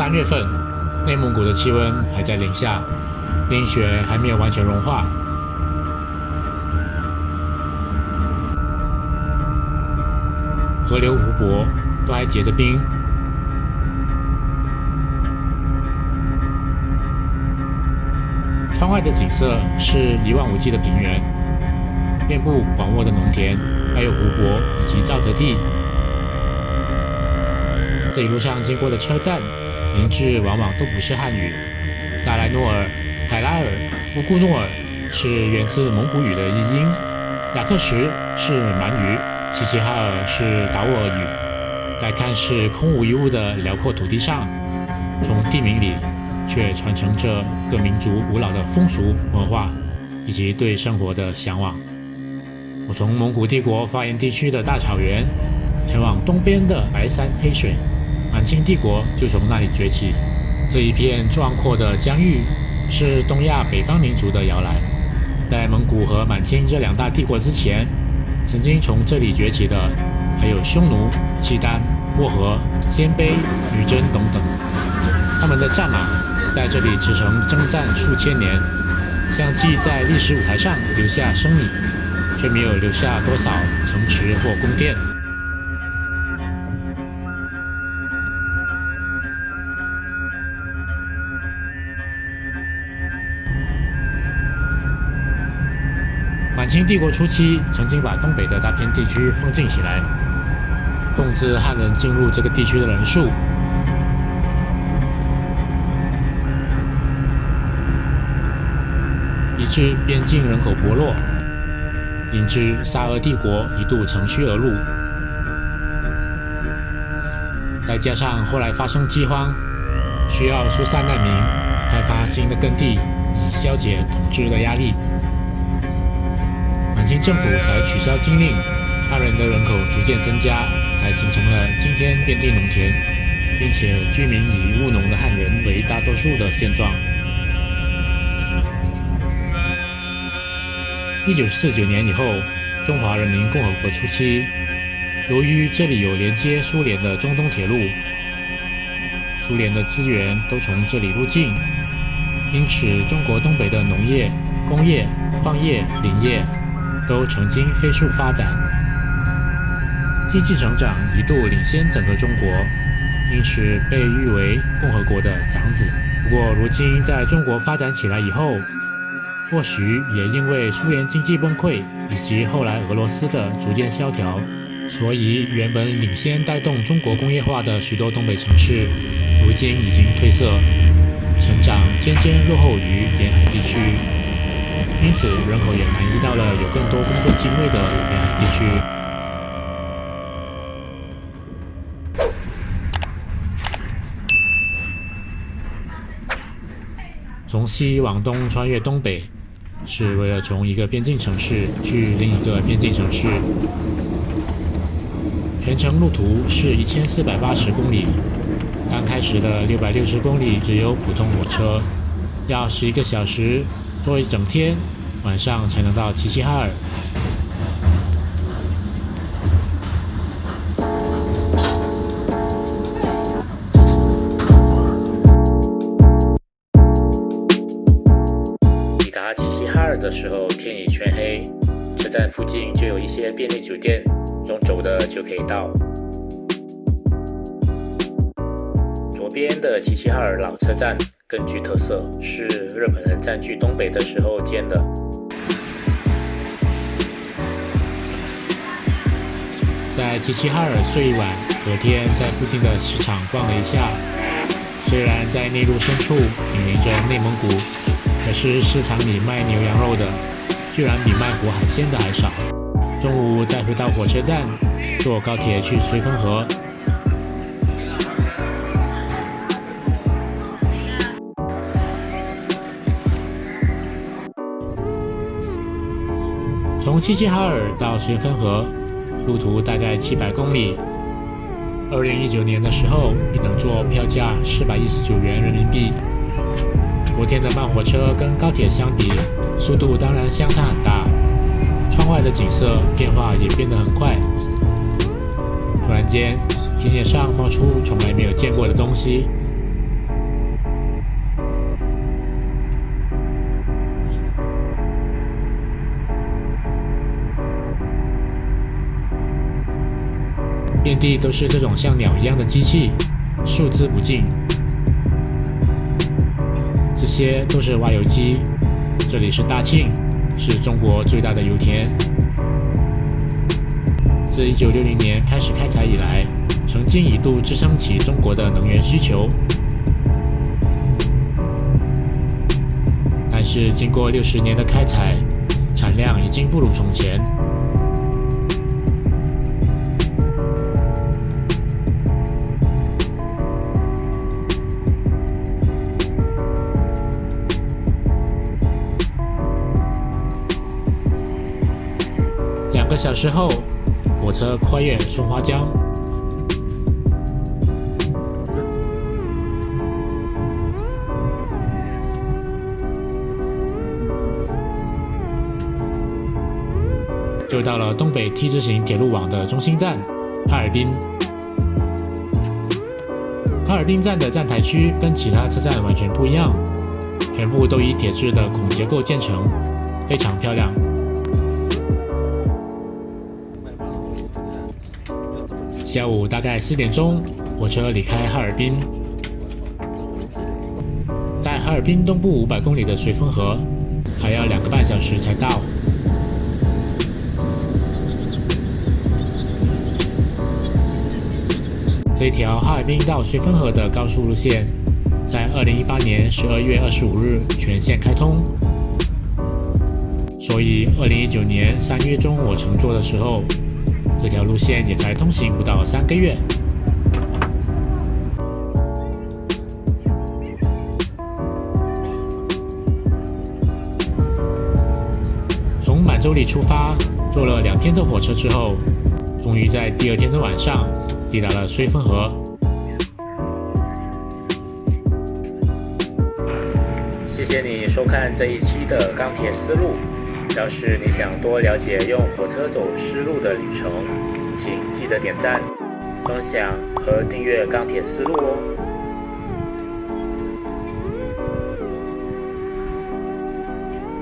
3月份，内蒙古的气温还在零下，冰雪还没有完全融化。河流、湖泊都还结着冰。窗外的景色是一望无际的平原，遍布广袤的农田，还有湖泊以及沼泽地。这一路上经过的车站名字往往都不是汉语，扎莱诺尔、海拉尔、乌固诺尔是源自蒙古语的译音，雅克什是满语，齐齐哈尔是达斡尔语。在看似空无一物的辽阔土地上，从地名里却传承着各民族古老的风俗文化以及对生活的向往。我从蒙古帝国发源地区的大草原前往东边的白山黑水，满清帝国就从那里崛起。这一片壮阔的疆域是东亚北方民族的摇篮。在蒙古和满清这2大帝国之前，曾经从这里崛起的还有匈奴、契丹、漠河、鲜卑、女真等等。他们的战马在这里驰骋征战数千年，相继在历史舞台上留下身影，却没有留下多少城池或宫殿。满清帝国初期，曾经把东北的大片地区封禁起来，控制汉人进入这个地区的人数。以致边境人口薄弱，引致沙俄帝国一度乘虚而入。再加上后来发生饥荒，需要疏散难民，开发新的耕地，以消解统治的压力。满清政府才取消禁令，汉人的人口逐渐增加，才形成了今天遍地农田，并且居民以务农的汉人为大多数的现状。1949年以后，中华人民共和国初期，由于这里有连接苏联的中东铁路，苏联的资源都从这里入境，因此中国东北的农业、工业、矿业、林业都曾经飞速发展，经济成长一度领先整个中国，因此被誉为共和国的长子。不过如今在中国发展起来以后，或许也因为苏联经济崩溃以及后来俄罗斯的逐渐萧条，所以原本领先带动中国工业化的许多东北城市，如今已经褪色，成长渐渐落后于沿海地区，因此人口也南移到了有更多工作机会的沿海地区。从西往东穿越东北，是为了从一个边境城市去另一个边境城市。全程路途是1480公里，刚开始的660公里只有普通火车，要11个小时坐一整天，晚上才能到齐齐哈尔。的时候天已全黑，车站附近就有一些便利酒店，用走的就可以到。左边的齐齐哈尔老车站更具特色，是日本人占据东北的时候建的。在齐齐哈尔睡一晚，隔天在附近的市场逛了一下。虽然在内陆深处紧邻着内蒙古，可是市场里卖牛羊肉的，居然比卖活海鲜的还少。中午再回到火车站，坐高铁去绥芬河。从齐齐哈尔到绥芬河，路途大概700公里。2019年的时候，一等座票价419元人民币。昨天的慢火车跟高铁相比，速度当然相差很大，窗外的景色变化也变得很快。突然间，田野上冒出从来没有见过的东西，遍地都是这种像鸟一样的机器，数之不尽。这些都是挖油机。这里是大庆，是中国最大的油田。自1960年开始开采以来，曾经一度支撑起中国的能源需求。但是经过60年的开采，产量已经不如从前。2个小时后，火车跨越松花江，就到了东北 T 字形铁路网的中心站哈尔滨。哈尔滨站的站台区跟其他车站完全不一样，全部都以铁质的孔结构建成，非常漂亮。下午大概4点钟，火车离开哈尔滨，在哈尔滨东部500公里的绥芬河，还要2个半小时才到。这一条哈尔滨到绥芬河的高速路线，在2018年12月25日全线开通，所以2019年3月中我乘坐的时候，这条路线也才通行不到3个月。从满洲里出发，坐了2天的火车之后，终于在第2天的晚上抵达了绥芬河。谢谢你收看这一期的钢铁丝路。要是你想多了解用火车走丝路的旅程，请记得点赞、分享和订阅钢铁丝路哦。